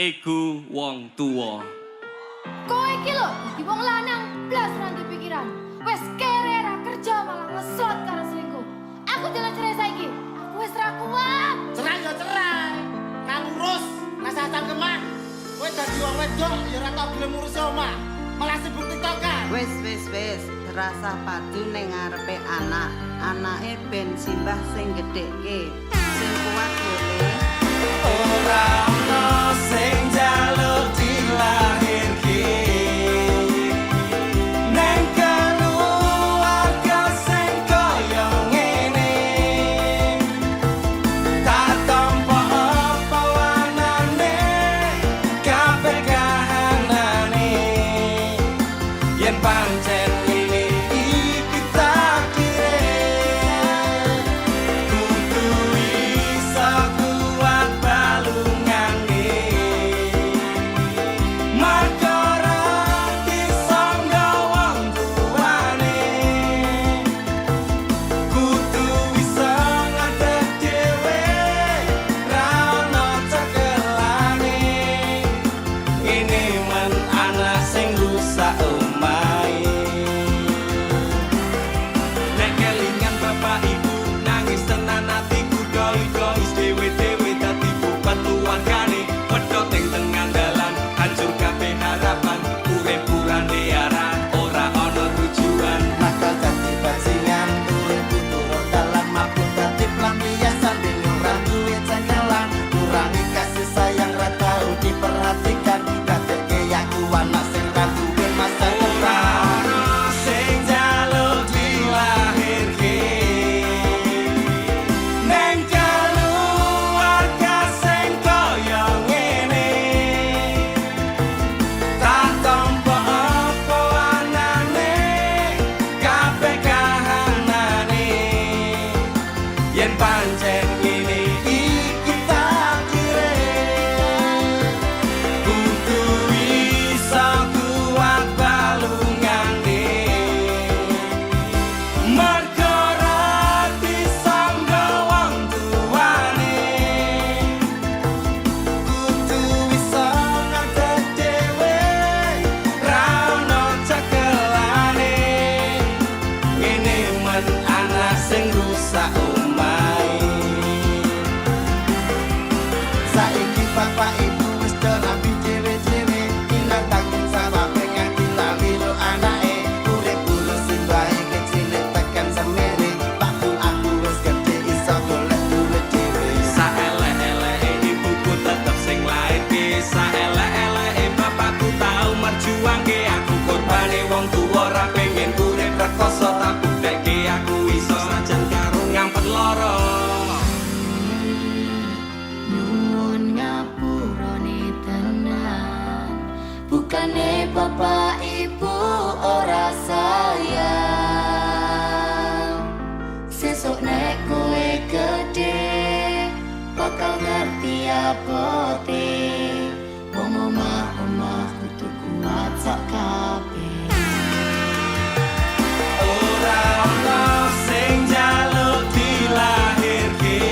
ego wong tuwa. Kowe iki lho dadi wong lanang blas ra ndek pikiran. Wes kere ra kerja malah ngeslot karo selingkuh. Aku jalan cerai saiki. Aku wis ra kuat. Cerai ya cerai. Kan urus rasa cangkeman. Kowe dadi wong wedok ya ora tau gelem ngurus omah. Malah sibuk tiktokan. Wis. Terasa padu ning ngarepe anak. Anake ben simbah sing gedhekke. Sing kuat boleh. Ora ono sing njaluk dilahirke. Neng keluarga sing kaya ngene. Tak tampa apa wanane, kabeh kahanane. Yen pancen ngene iki takdire. Kudu iso kuat balungane. Marga ora disangga wong tuwane. Kudu iso ngadeg dhewe, ra ono cekelane. Ini men anak sing rusak omahe. Nek kelingan bapak ibu nangis tenan atiku doi-doi dewe-dewe dadi bukan keluargane. Pedhot ing tengah dalan hancur kabeh harapan. Urip purane arah ora ono tujuan. Nakal dadi bajingan, urip turun dalan mabuk dadi pelampiasan bingung ra duwe cengkelan, kurangi kasih sayang ra tau diperhatikan, kadekke aku anak sing ra duwe masa Ora depan. ono sing njaluk dilahirke. Neng keluarga sing kaya ngene. Tak tampa apa wanane, kabeh kahanane. Yen pancen ngene iki takdire. Kudu iso kuat balungane. Marga ora disangga wong tuwane. Kudu iso ngadeg dhewe, ra ono cekelane. Ini men anak sing rusak omahe. Saiki bapak ibu wis do rapi dhewe-dhewe, ilang tanggung jawab pengen dilami lo anake. Urip bulu sing bae kecil tekan semene, waktu aku wis gede iso golek duit dhewe. Saelek-eleke ibuku tetep sing lairke. Saelek-eleke bapakku tau merjuangke. Aku korbane wong tuwa ora pengen urip rekoso, tak buktekke aku iso sajan karo ngampet lara. Nyuwun ngapurane tenan. Bukane bapak ibu ora sayang. Sesuk nek kowe gede bakal ngerti abote. Wong omah-omah kudu kuat sak kabeh. Ora ono sing njaluk dilahirke.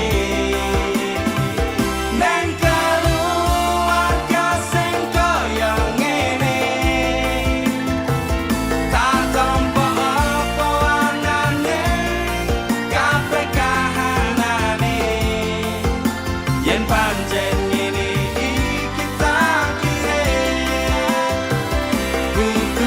Neng keluarga sing kaya ngene. Tak tampa apa wanane, kabeh kahanane. Yen pancen ngene iki takdire. Kudu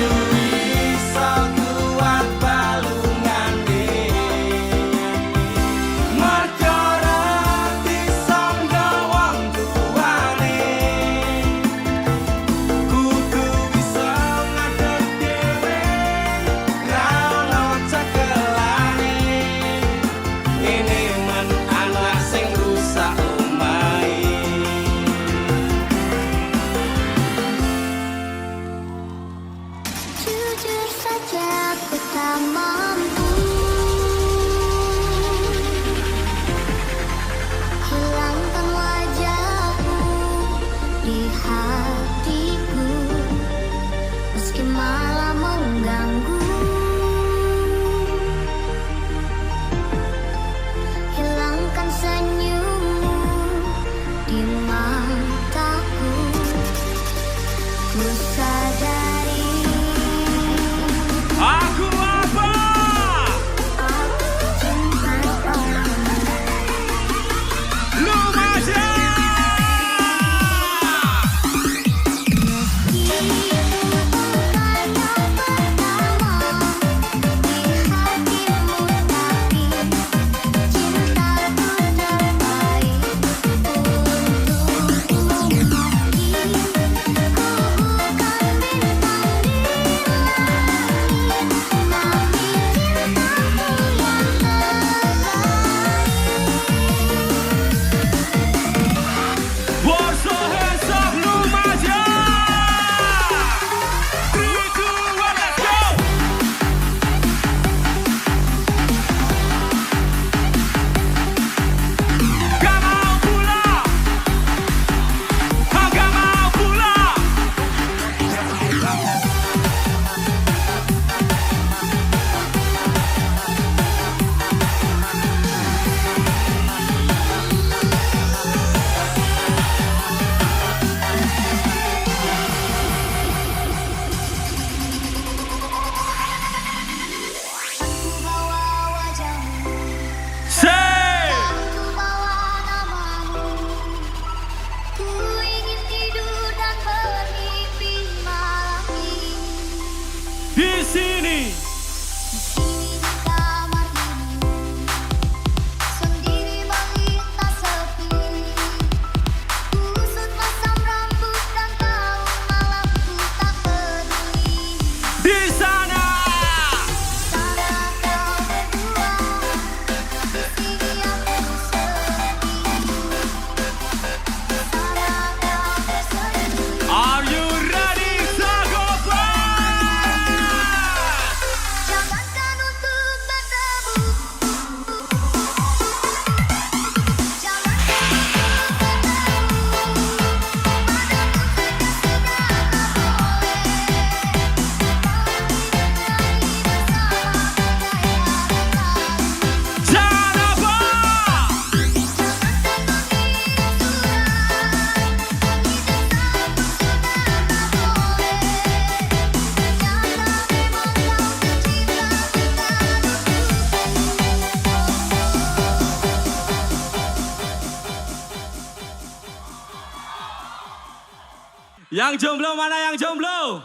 Yang jomblo mana yang jomblo?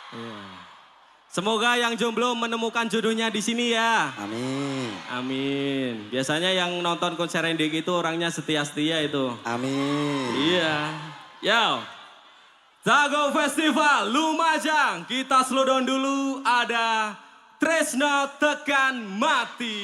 Iya. Semoga yang jomblo menemukan jodohnya di sini ya. Amin. Amin. Biasanya yang nonton konser NDG itu orangnya setia-setia itu. Amin. Iya. Yo. Dago Festival Lumajang. Kita slow down dulu. Ada Tresno Tekan Mati.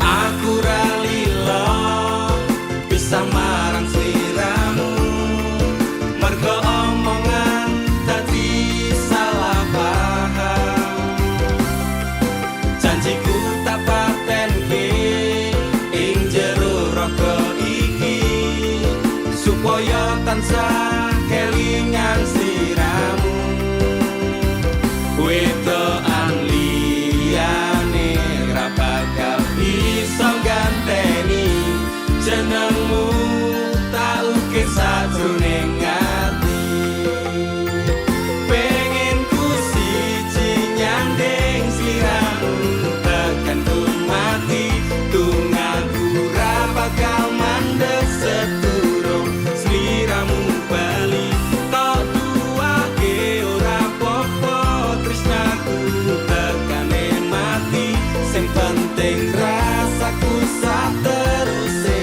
Aku ralilo bisa marang sliramu mergo omongan dadi salah paham. Janjiku tak patenke ing jero raga iki supaya tansah kelingan sliramu. Wedokan liyane ra bakal iso ganteni jenengmu tak ukir sajroning ati. Pengen ku siji nyanding sliramu tekan ku mati. Tungaku ra bakal mandeg sedurung sliramu bali. Tok duake ora apa-apa tresnaku tekane mati. Sing penting rasaku sak teruse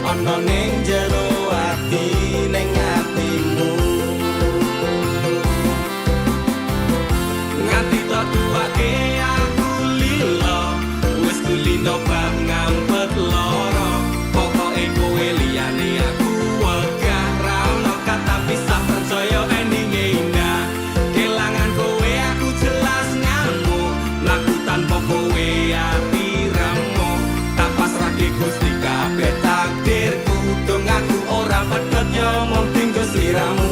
ana ning jero ati ning atimu. Nganti tok duake aku lilo wis kulino bab ngampet loro. Pokoke kowe liyane aku wegah ra ono kata pisah percaya endinge indah. Kelangan kowe aku jelas ngamuk laku tanpa kowe ati remo. Tak pasrahke Gusti kabeh takdirku. Dongaku ora pedhot yo mung tinggo sliramu.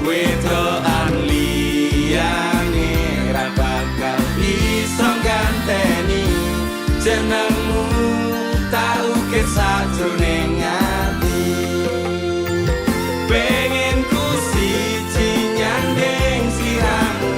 Wedokan liyane ra bakal iso ganteni jenengmu tak ukir sajroning ati. Pengen ku siji nyanding sliramu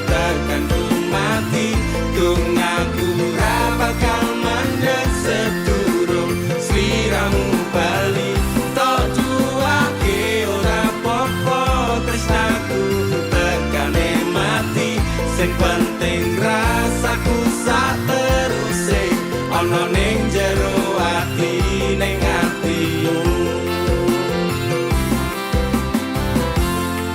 tekan ku mati. Tungaku ra bakal mandeg sedurung sliramu bali. Tok duake ora apa-apa tresnaku tekane mati. Sing penting rasaku sak teruse ana ning jero ati ning atimu.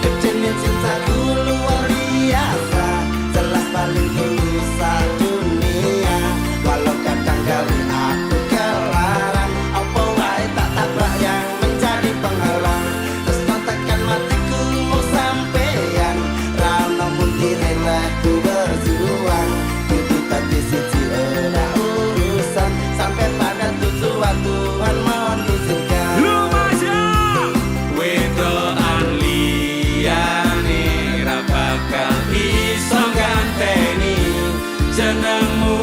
Kecilnya cintaku luar biasa, jelas paling tulus dunia. Walau kadang gawe aku kelarang, apa wae tak tabrak yang menjadi penghalang. Terus tekan matiku mau sampeyan, ra ono mundire ku berjuang. Kudu tadi siji ora urusan, sampai pada tujuan Tuhan mohon izinkan. Lumajang wedokan liyane ra bakal iso ganteni jenengmu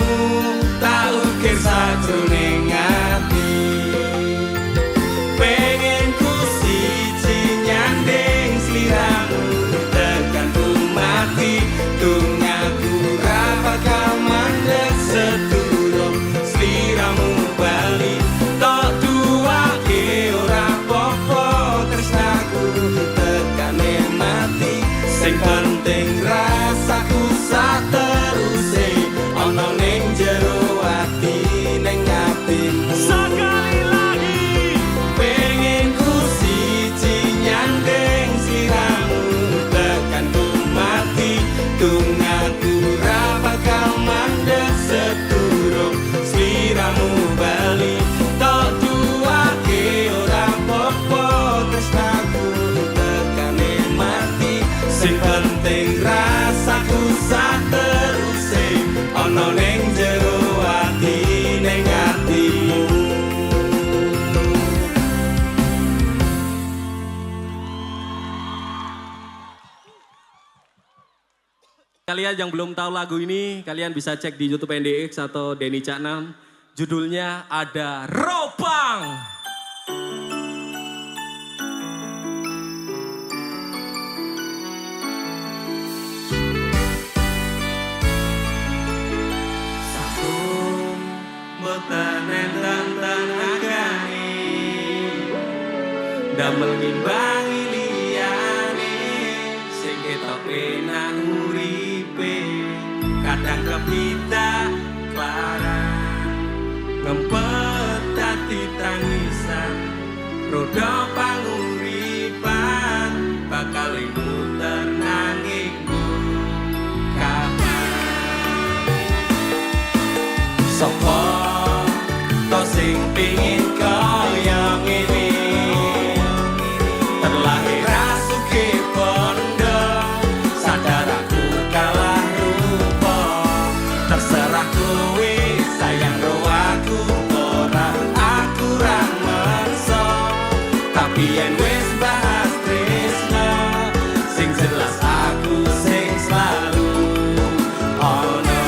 tak ukir sajroning ati. Pengen ku siji nyanding sliramu tekan ku mati. Tungaku ra bakal mandeg sedurung sliramu bali. Tok duake ora apa-apa tresnaku tekane mati. Sing penting rasaku sak teruse ana ning jero ati ning atimu. Sekali lagi pengen ku siji nyanding sliramu tekan ku mati. Tungaku ra bakal mandeg sedurung sliramu bali. Tok duake ora apa-apa tresnaku tekane mati. Sing penting rasaku sak teruse ana ning jero ati ning atimu. Kalian yang belum tahu lagu ini, kalian bisa cek di YouTube NDX atau Denny Caknam. Judulnya ada Ropang. damel ngimbangi liyane sing ketok enak uripe kadang kepita kelaran ngempet dadi tangisan roda panguripan bakal muter nangingmu kapan sapa to sing pengin kaya ngene terlahir rasuke bondo sadar aku kalah rupa terserah kowe sayang ro aku ora aku ra menso tapi yen wis bahas tresno sing jelas aku sing selalu ono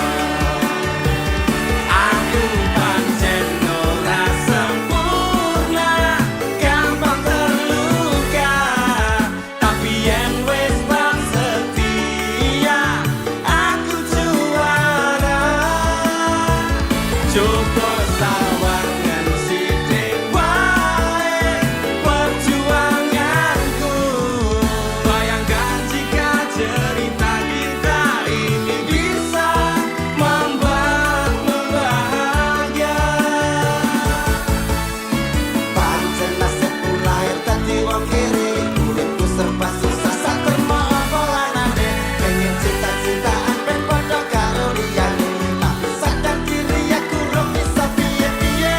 aku pancen ora sempurna gampang terluka tapi yen wis bab setia aku juara coba sawangan sithik wae perjuanganku bayangkan jika cerita kita ini bisa membuatmu bahagia Pancen nasibku lahir dadi wong kiri uripku serba susah sak terma apa lanane pengen cinta-cintaan ben padha karo liyane tapi sadar diri aku ora bisa piye-piye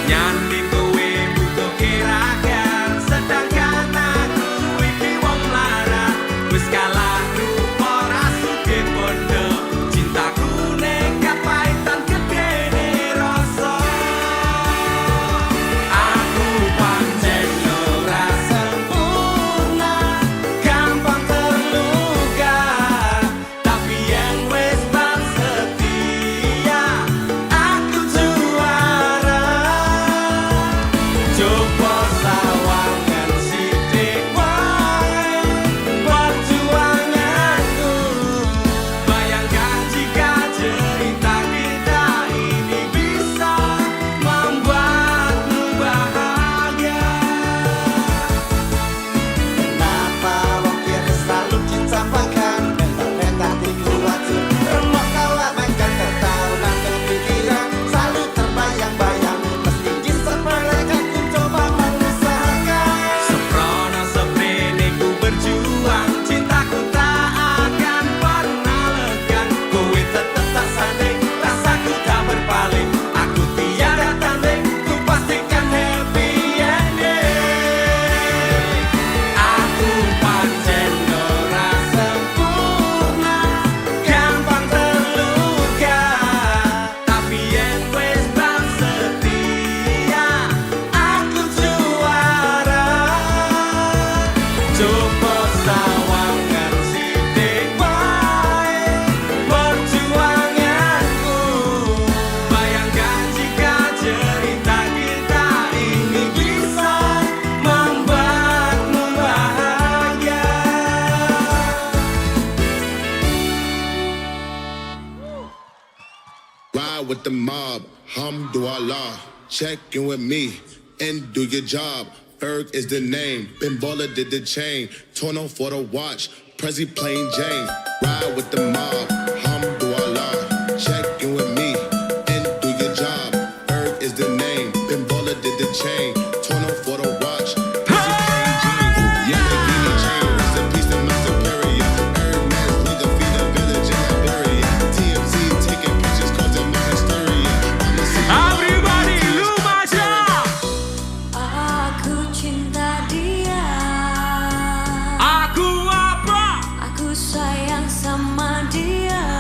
nyanti kowe butuh kirakan sedangkan aku iki wong lara wis kalah rupa rasuke bondo cintaku nekat paitan gedene rasa aku pancen ora sempurna gampang terluka tapi yen wis bab setia aku juara coba sawangan sithik wae perjuanganku bayangkan jika cerita kita ini bisa membuatmu bahagia Kenapa wong kiri selalu dicampakkan Bentang-bentang dikuatir Remok kalah mainkan tertahunan kepikiran Selalu terbayang-bayang Meski disepelekan ku coba mengusahakan Seprono seprene ku berjuang cintaku tak akan pernah lekan kowe tetep tak sanding rasaku tak berpaling aku tiada tanding ku pastikan happy ending aku pancen ora sempurna gampang terluka tapi yen wis bab setia aku juara coba sawangan sithik wae perjuanganku bayangkan jika cerita kita ini bisa membuatmu bahagia Ride with the mob, hamdulillah. Check in with me and do your job. Ferg is the name. Ben Baller did the chain. Torno for the watch. Prezi plain Jane. Ride with the mob, hamdulillah. Check in with me and do your job. Ferg is the name. Ben Baller did the chain. Torno for the watch. Prezi plain Jane. Yamagini chain. Rest in peace to my superior. Hermes lead the feed the village in Liberia. TMZ taking pictures causing my hysteria. I'ma see you everybody lumaja Aku cinta dia, aku apa aku sayang sama dia.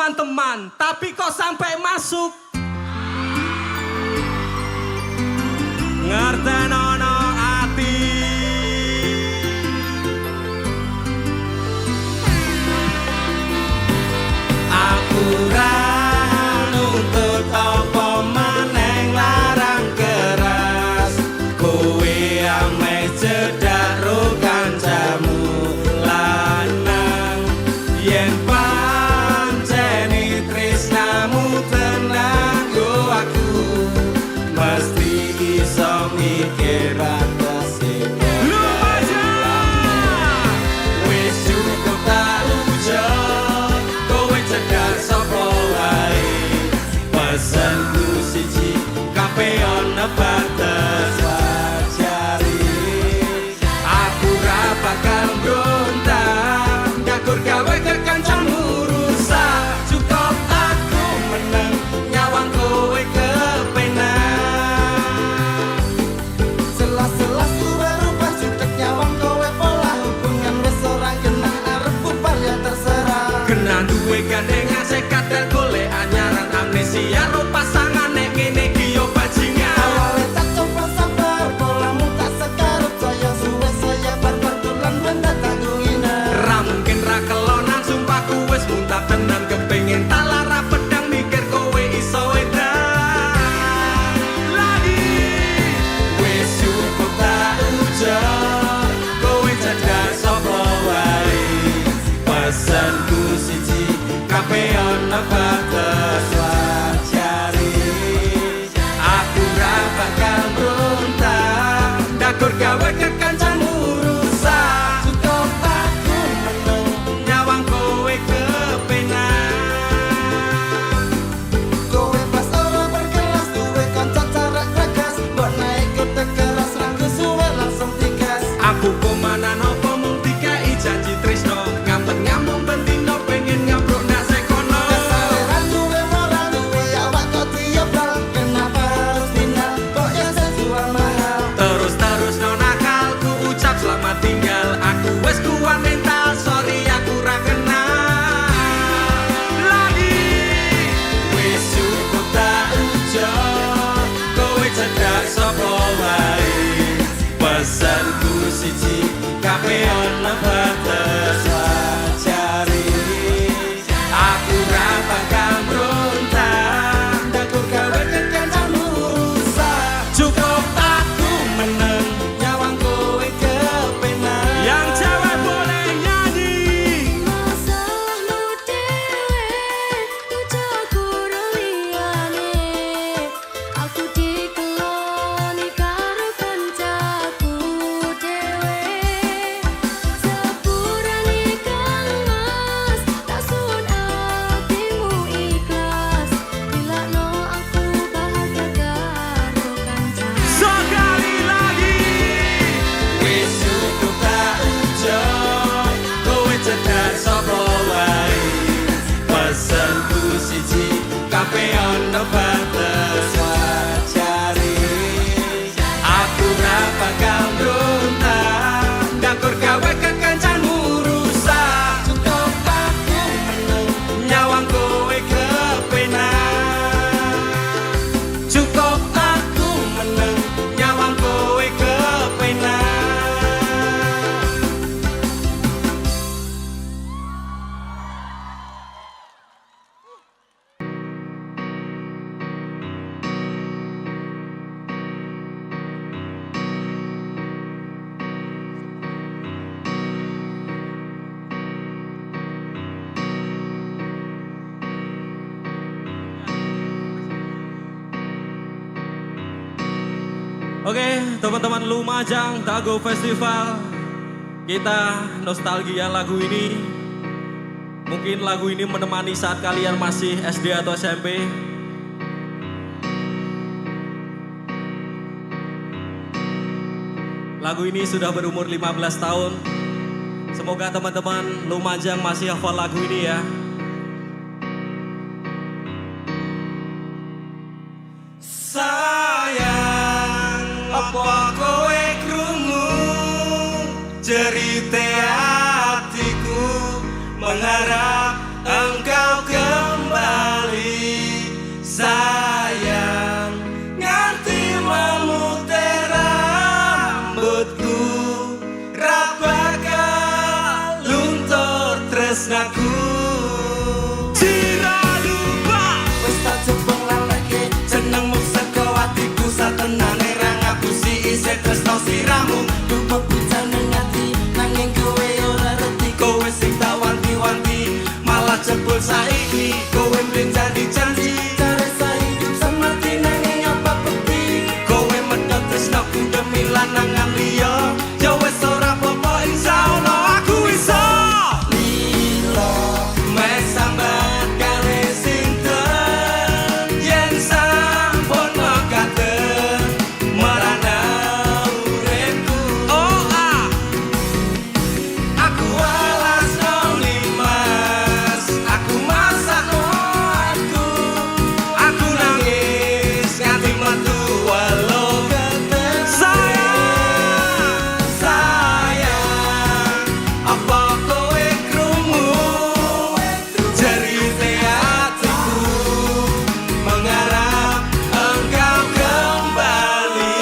teman-teman, tapi kok sampai masuk? Ngertenono ati. Aku ra nuntut apa maneng larang keras. Kowe ame cedak ro kancamu lanang. Yen panceni tresnamu tenan go aku mesti iso mikir atas wis cukup tak ujar kowe cedak sapa wae pesanku siji kabeh ana batas wajari aku ra bakal mbrontak ngakur gawe kekancamu rusak cukup aku meneng nyawang kowe kepenak Selas-selas ku berubah jutek nyawang kowe pola hubungan wis ora genah arep bubar ya terserah kena duwe gandengan sekat dan golek anyaran amnesia ro pasangan nek ngene iki yo bajingan awale tak coba sabar polamu tak sekarep saya suwe saya barbar dolan benda tak ngina ra mungkin ra kelonan sumpahku wis muntah tenan kepengin talara pedang mikir kowe iso edan lagi wis cukup tak ujar kowe cedak sapa wae pesanku siji kabeh ana batas wajari aku ra bakal mbrontak ndakur gawe kekancamu rusak cukup aku meneng nyawang kowe kepenak kowe pas ora berkelas duwe kanca carak ragas mbok naik kote keras rangku suwe langsung tigas aku komana nopo mung dikai janji tresno ngampet ngambung bentino pengen ngambruk ndak sekono kesaleran duwe moral duwe awak kok diobral kenapa harus final kok yang sejual mahal terus no nakalku ucap selamat tinggal aku wes kuat mental sorry aku ra kenal lagi wis cukup tak ujar kowe cedak sapa wae pesanku siji kabeh ana batas wajari aku ra bakal mbrontak ndakur gawe kekancamu rusak cukup aku meneng nyawang kowe kepenak yang cewek boleh nyanyi Masamu dewe Ucaku liyane Aku dikeloni karo kancaku dewe Sepurane kang mas Tak sun atimu ikhlas Dilakno aku bahagia karo kancaku sekali lagi wis cukup tak ujar kowe cedak sapa wae pesanku siji kabeh ana batas wajari aku ra bakal mbrontak ndakur gawe kekancamu rusak cukup aku meneng nyawang kowe kepenak cukup aku meneng nyawang kowe kepenak Oke, teman-teman Lumajang Dago Festival, kita nostalgia lagu ini. Mungkin lagu ini menemani saat kalian masih SD atau SMP. Lagu ini sudah berumur 15 tahun. Semoga teman-teman Lumajang masih hafal lagu ini ya. Sayang, apa kowe krungu cerita hatiku, mengharap engkau kembali. tenane ra ngapusi isih tresno siramu. Lupa bujane ngati nanging kowe ora reti. Kowe sing tak wanti-wanti malah jebul saiki. Kowe mben janji-janji Cari saya hidup semati nanging apa bukti. kowe medhot tresnaku demi lanangan liya. Ya wis ora apa-apa insyaallah aku iso Lilo mes sambat kali sinten yen sampun mekaten marana uripku. Oh ah, aku alas nang limas, aku masak aku nangis nganti metu walau sayang, apa kowe krungu cerita hatiku mengharap engkau kembali.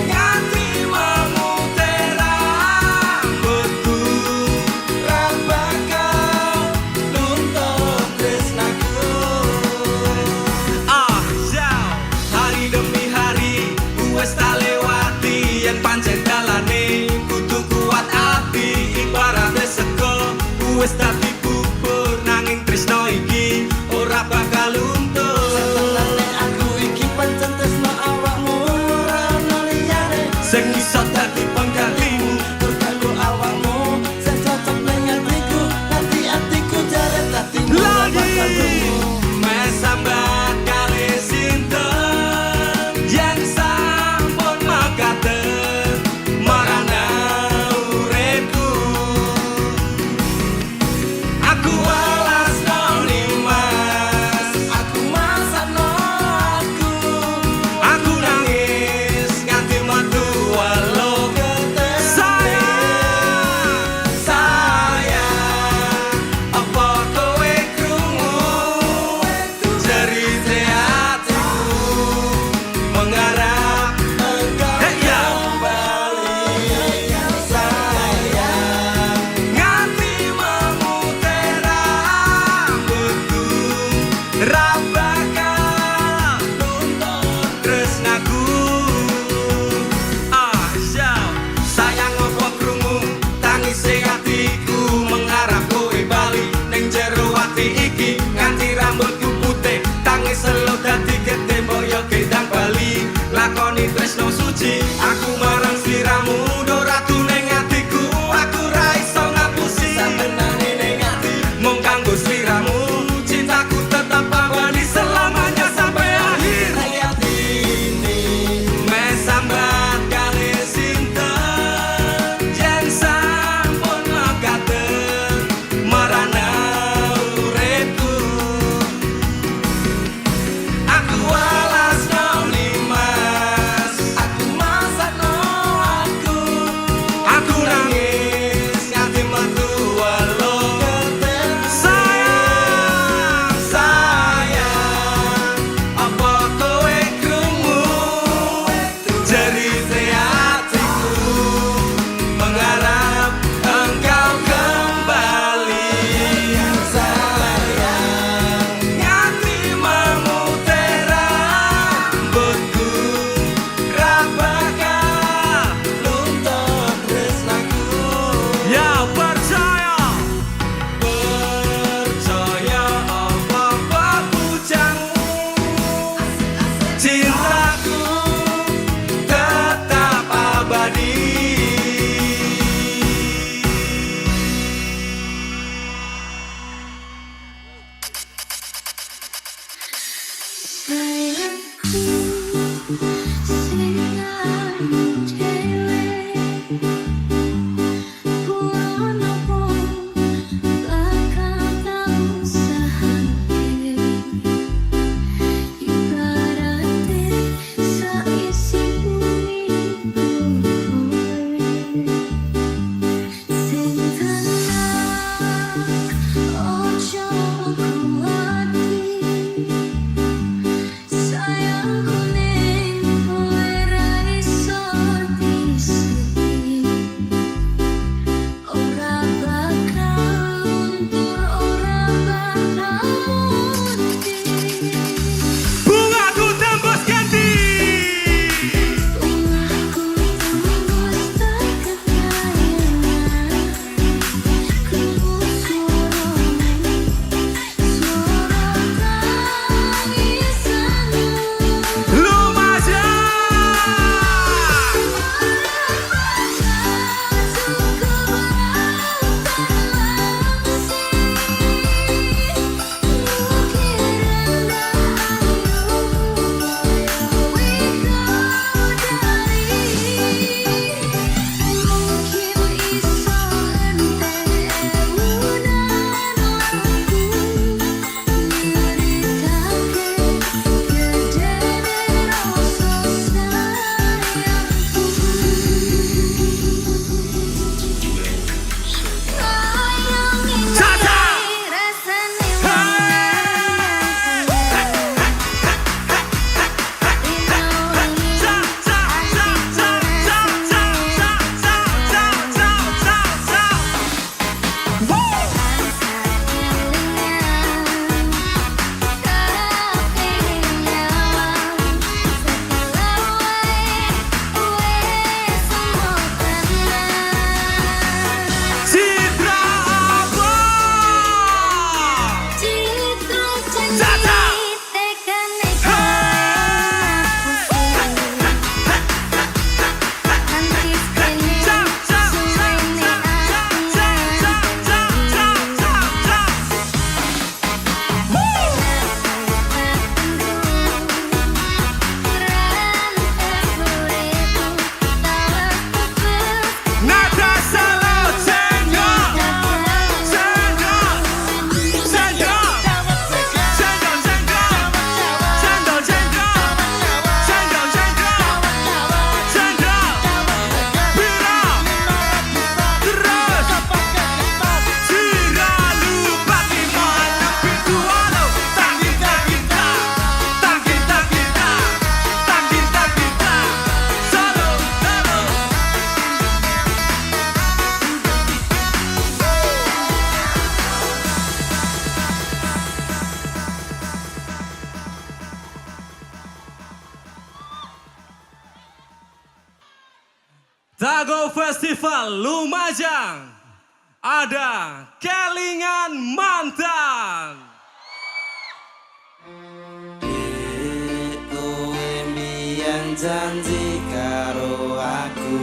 Nganti memutar rambutku, bakal nuntut tresnaku. ah jauh hari demi hari wes tak lewati yang pancen dalane kudu kuat ati ibaratnya sego wes dadi bubur nanging tresno iki ora bakal luntur. Tenane aku iki pancen tresno awakmu ora ono liyane. Sing iso dadi penggantimu Terkanggo awakmu sing cocok ning atiku. Nanti atiku jare dadi bakal lagi luntur. mes sambat kali sinten yen sampun mekaten marana uripku. Aku alas nang limas, Aku masakno aku nangis nganti metu walau sayang, apa kowe krungu cerita hatiku mengharap engkau ya kembali. Sayang nganti memutar rambutku ra bakal nuntut tresnaku. Ah jauh sayang apa krungu tangise hatiku mengharap kowe bali ning jero ati iki nganti rambutku putih tangis selo dadi gede mbok yo gendang bali lakoni tresno suci aku marang sliramu do ratu ning atiku aku ra iso ngapusi sampenane ning ati. mung kanggo sliramu cintaku tetap abadi selamanya sampai akhir. Ning atine Mes sambat kali sinten yen sampun mekaten marana uripku. Aku Dago Festival Lumajang ada Kelingan Mantan. Kowe mbiyen janji karo aku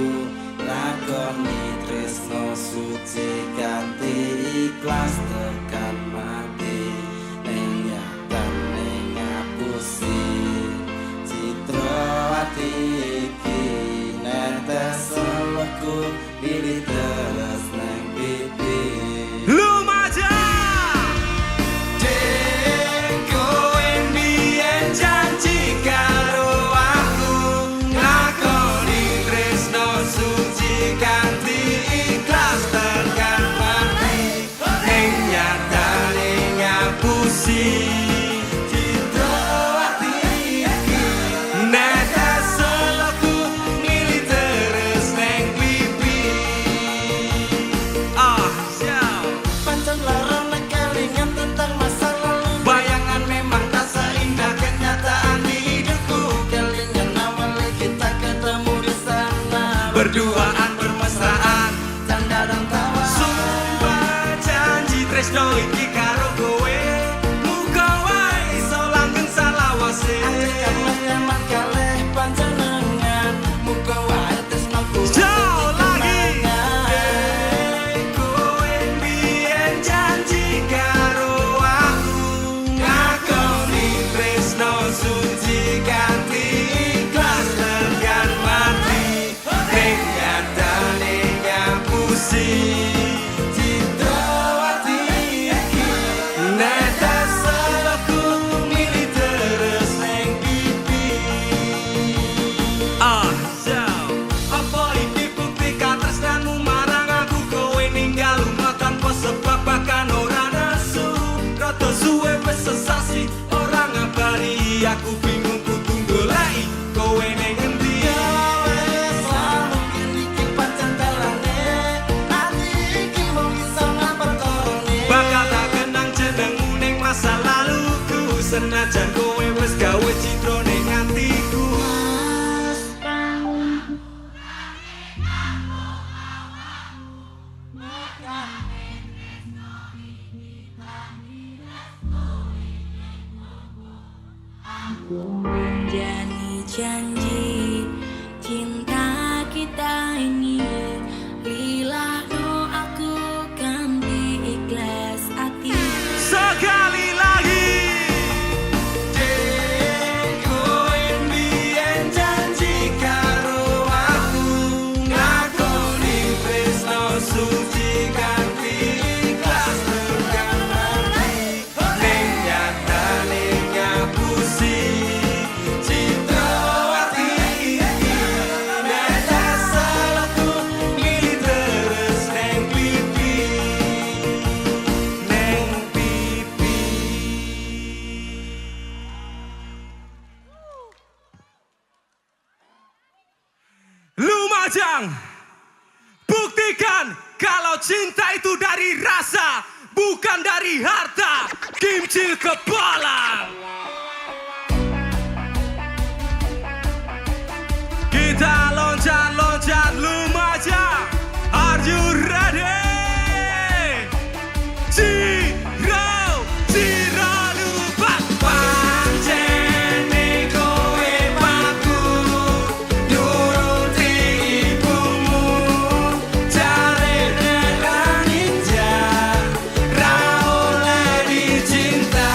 lakoni tresno suci ganti ikhlas tekan mati ning nyatane ngapusi citra ati iki netes aku pilih terus nang pipi Lumajang. Dek kowe mbiyen janji karo aku ngakoni tresno suci kanthi ikhlas tekan mati ning nyatane ngapusi citra ati iki netes aku milih terus nang pipi Siap. pancen larang nek kelingan tentang masa lalu bayangan memang tak seindah kenyataan di hidupku kelingan awal kita ketemu di sana Berduaan bermesraan, canda dan tawa sumpah janji tresno iki karo kowe muga wae iso langgeng salawase. anjekan nyaman kalih panjenengan muga wae tresnaku Jauh lagi. kowe mbiyen janji karo aku ngakoni tresno suci kanthi ikhlas tekan mati ning nyatane ngapusi citra ati iki netes aku milih terus ning pipi Siap. apa iki bukti katresnanmu marang aku kowe ninggal lunga tanpa sebab bahkan ora nesu rada suwe wis sesasi ora ngabari aku bingung kudu goleki kowe ning endi wis mungkin iki pancen dalane ati iki mung iso ngapertone Bakal tak kenang jenengmu ning masa laluku senajan kowe wis gawe citra ning atiku. Menjadi janji cinta kita ini lila doaku kan ikhlas hati. Sekali lagi. kowe mbiyen janji karo aku ngakoni tresno suci kanthi ikhlas tekan mati ning nyatane ngapusi citra ati iki netes aku milih terus ning pipi ning pipi Lumajang, buktikan kalau cinta itu dari rasa, bukan dari harta. Kimcil kepala. Kita loncat-loncat Lumajang. Are you ready? Ciro lupa. pancene kowe paku nuruti ibumu jarene ninja ra oleh dicinta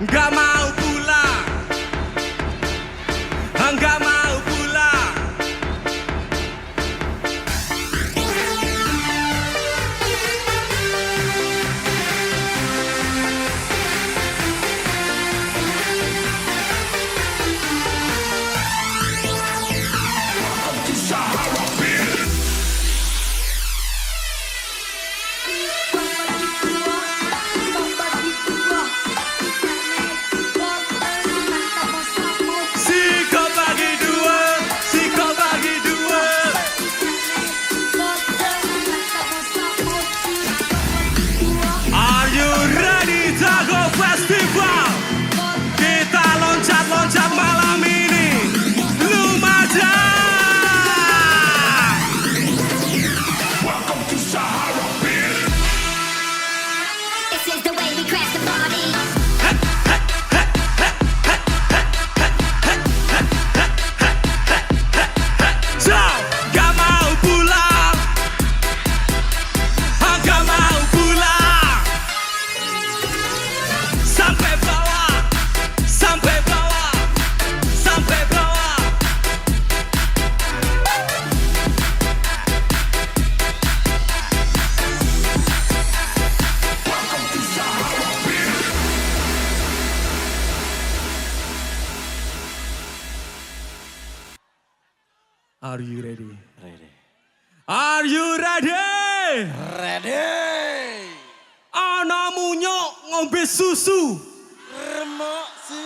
Nggak mau pulang, nggak mau pulang. Are you ready, Dago Festival? Kita loncat-loncat malam ini, Lumajang. This is the way we crash the party. So, gak mau pulang, gak mau pulang. Sampai bawah, sampai bawah, sampai bawah. Are you ready? Ready. Are you ready? Ready. Ana munyuk ngombe susu. Remuk su.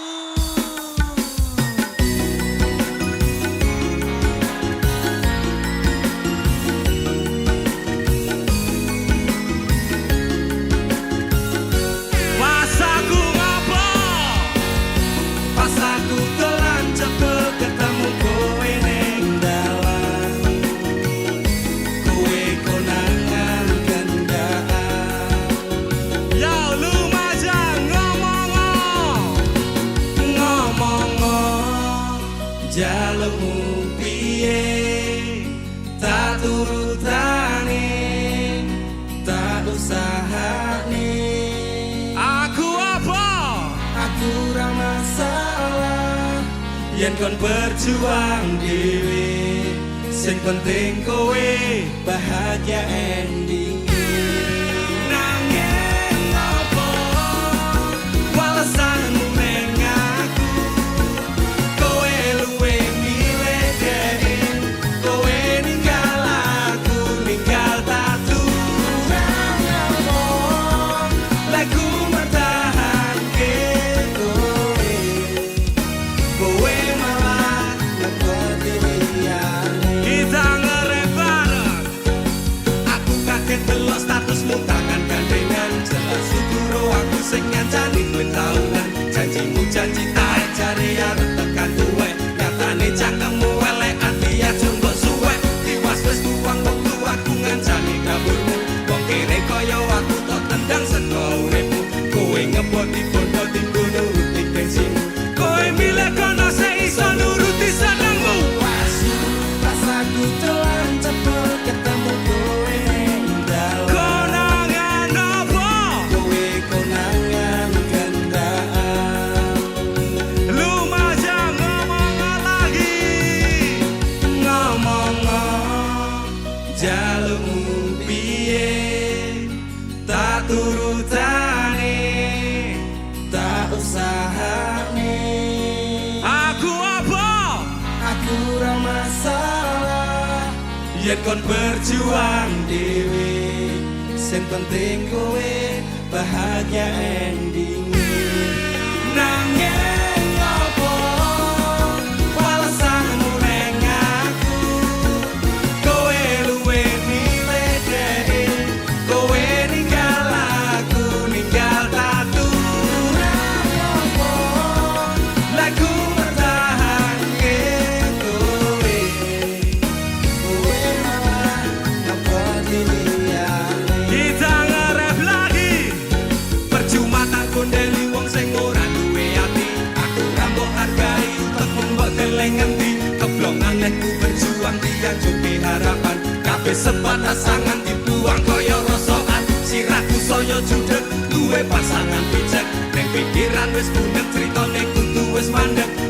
Pas aku ngopo? Pas aku dolan cepet ketemu kowe ning dalan. Kowe konangan gendaan. Ya Lumajang ngomong-ngomong. Jalukmu piye? Tak turutane, tak usahane. Aku apa? Aku ra masalah yen kon berjuang dhewe. Sing penting kowe bahagia ending. Nanging apa walesanmu ning aku? Kowe luwe milih dhewe. Kowe ninggal aku, ninggal tatu. Lagu mertahanke kowe. Kowe malah ngeboti liyane. Kita ngerep bareng. Aku kaget delok statusmu tangan gandengan. Jelas syukuro aku sing ngancani kowe taunan. Janjimu janji tae jare arep tekan tuwek. Nyatane cangkemmu elek ati aja mbok suwek. Tiwas wis tuwang wektu aku ngancani kaburmu. Wong kene kaya aku tok tendang saka uripmu. Kowe ngeboti bondo tinggo nuruti gengsimu. Kowe milih kono sing iso nuruti senengmu. Pas aku dolan cepet ketemu kowe ning dalan. Konangan apa? Kowe konangan gendaan. Lumajang ngomong lagi. Ngomong jalukmu piye? Tak turutane, tak usahane. Aku apa? Aku ra masalah yen kon berjuang dhewe. Sing penting kowe bahagia ending. Nanging apa walesanmu ning aku? Kowe luwe milih dhewe. Kowe ninggal aku, ninggal tatu. Lagu mertahanke kowe. Kowe malah ngeboti liyane. Kita ngerep lagi. Percuma tak kondeli wong sing ora duwe ati. Aku ra mbok hargai utekmu mbok deleng ngendi. Keblongan netku berjuang dianjurke harapan. Kabeh sebatas sangan dibuang kaya rosokan. Sirahku saya judeg duwe pasangan pijak. Ning pikiran wis bunek critane kudu wis mandek